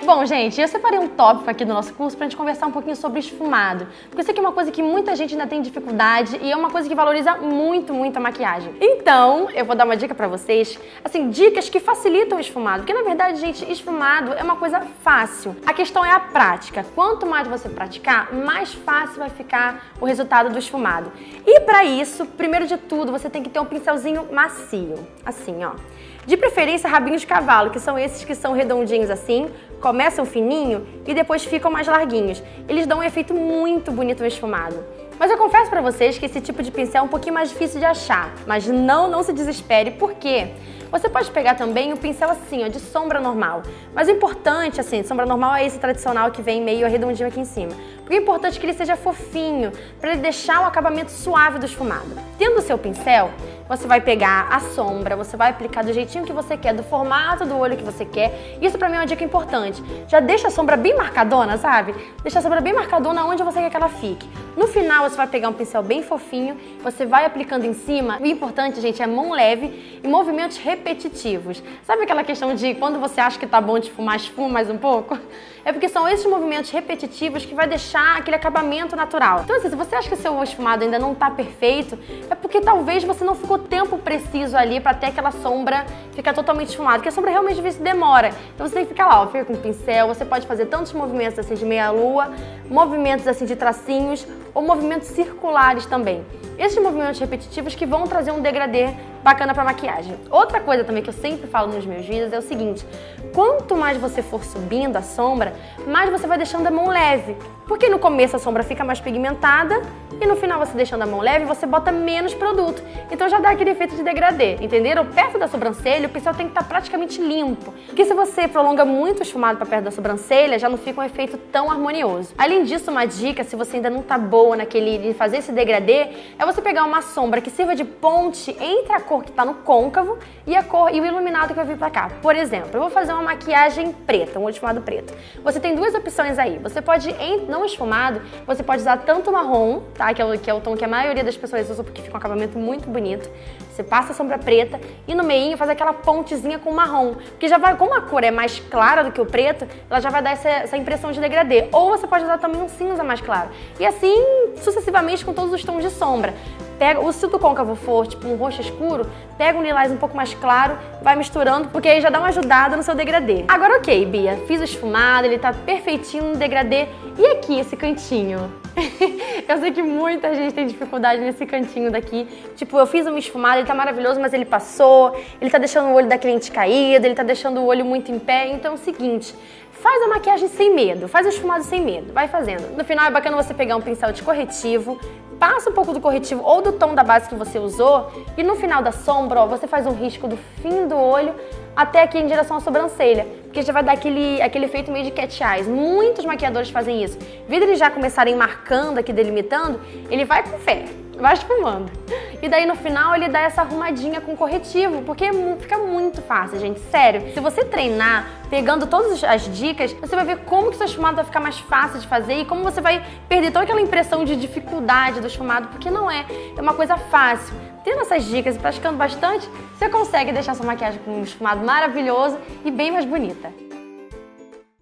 Bom, gente, eu separei um tópico aqui do nosso curso pra gente conversar um pouquinho sobre esfumado, porque isso aqui é uma coisa que muita gente ainda tem dificuldade e é uma coisa que valoriza muito, muito a maquiagem. Então, eu vou dar uma dica pra vocês, assim, dicas que facilitam o esfumado, porque na verdade, gente, esfumado é uma coisa fácil. A questão é a prática. Quanto mais você praticar, mais fácil vai ficar o resultado do esfumado. E pra isso, primeiro de tudo, você tem que ter um pincelzinho macio, assim, ó. De preferência, rabinhos de cavalo, que são esses que são redondinhos assim, começam fininho e depois ficam mais larguinhos. Eles dão um efeito muito bonito no esfumado. Mas eu confesso pra vocês que esse tipo de pincel é um pouquinho mais difícil de achar. Mas não se desespere, por quê? Você pode pegar também o pincel assim, ó, de sombra normal. Mas o importante, assim, sombra normal é esse tradicional que vem meio arredondinho aqui em cima. Porque o importante é que ele seja fofinho, para ele deixar o acabamento suave do esfumado. Tendo o seu pincel, você vai pegar a sombra, você vai aplicar do jeitinho que você quer, do formato do olho que você quer. Isso pra mim é uma dica importante. Já deixa a sombra bem marcadona, sabe? Deixa a sombra bem marcadona onde você quer que ela fique. No final, você vai pegar um pincel bem fofinho, você vai aplicando em cima. O importante, gente, é mão leve e movimentos repetitivos. Sabe aquela questão de quando você acha que tá bom de esfumar, esfuma mais um pouco? É porque são esses movimentos repetitivos que vai deixar aquele acabamento natural. Então, assim, se você acha que o seu esfumado ainda não tá perfeito, é porque talvez você não ficou tempo preciso ali pra ter aquela sombra ficar totalmente esfumada, porque a sombra realmente às vezes demora. Então você tem que ficar lá, ó, fica com o pincel, você pode fazer tantos movimentos assim de meia-lua, movimentos assim de tracinhos ou movimentos circulares também. Esses movimentos repetitivos que vão trazer um degradê bacana pra maquiagem. Outra coisa também que eu sempre falo nos meus vídeos é o seguinte: quanto mais você for subindo a sombra, mais você vai deixando a mão leve. Porque no começo a sombra fica mais pigmentada e no final você deixando a mão leve, você bota menos produto. Então já dá aquele efeito de degradê, entenderam? Perto da sobrancelha, o pincel tem que estar praticamente limpo. Porque se você prolonga muito o esfumado para perto da sobrancelha, já não fica um efeito tão harmonioso. Além disso, uma dica, se você ainda não tá boa de fazer esse degradê, é você pegar uma sombra que sirva de ponte entre a cor que tá no côncavo e o iluminado que vai vir pra cá. Por exemplo, eu vou fazer uma maquiagem preta, um olho esfumado preto. Você tem duas opções aí. Você pode, não esfumado, você pode usar tanto marrom, tá? Que é o tom que a maioria das pessoas usa porque fica um acabamento muito bonito. Você passa a sombra preta e no meinho faz aquela pontezinha com marrom. Porque já vai, como a cor é mais clara do que o preto, ela já vai dar essa impressão de degradê. Ou você pode usar também um cinza mais claro. E assim, sucessivamente com todos os tons de sombra. Se o do côncavo for tipo um roxo escuro, pega um lilás um pouco mais claro, vai misturando, porque aí já dá uma ajudada no seu degradê. Agora ok, Bia, fiz o esfumado, ele tá perfeitinho no degradê. E aqui, esse cantinho? Eu sei que muita gente tem dificuldade nesse cantinho daqui. Tipo, eu fiz um esfumado, ele tá maravilhoso, mas ele passou, ele tá deixando o olho da cliente caído, ele tá deixando o olho muito em pé. Então é o seguinte, faz a maquiagem sem medo, faz o esfumado sem medo, vai fazendo. No final é bacana você pegar um pincel de corretivo, passa um pouco do corretivo ou do tom da base que você usou e no final da sombra, ó, você faz um risco do fim do olho até aqui em direção à sobrancelha, porque já vai dar aquele efeito meio de cat eyes. Muitos maquiadores fazem isso. Em vez de eles já começarem marcando aqui, delimitando, ele vai com fé, vai esfumando. E daí no final ele dá essa arrumadinha com corretivo, porque fica muito fácil, gente, sério. Se você treinar pegando todas as dicas, você vai ver como que seu esfumado vai ficar mais fácil de fazer e como você vai perder toda aquela impressão de dificuldade do esfumado, porque não é uma coisa fácil. Tendo essas dicas e praticando bastante, você consegue deixar sua maquiagem com um esfumado maravilhoso e bem mais bonita.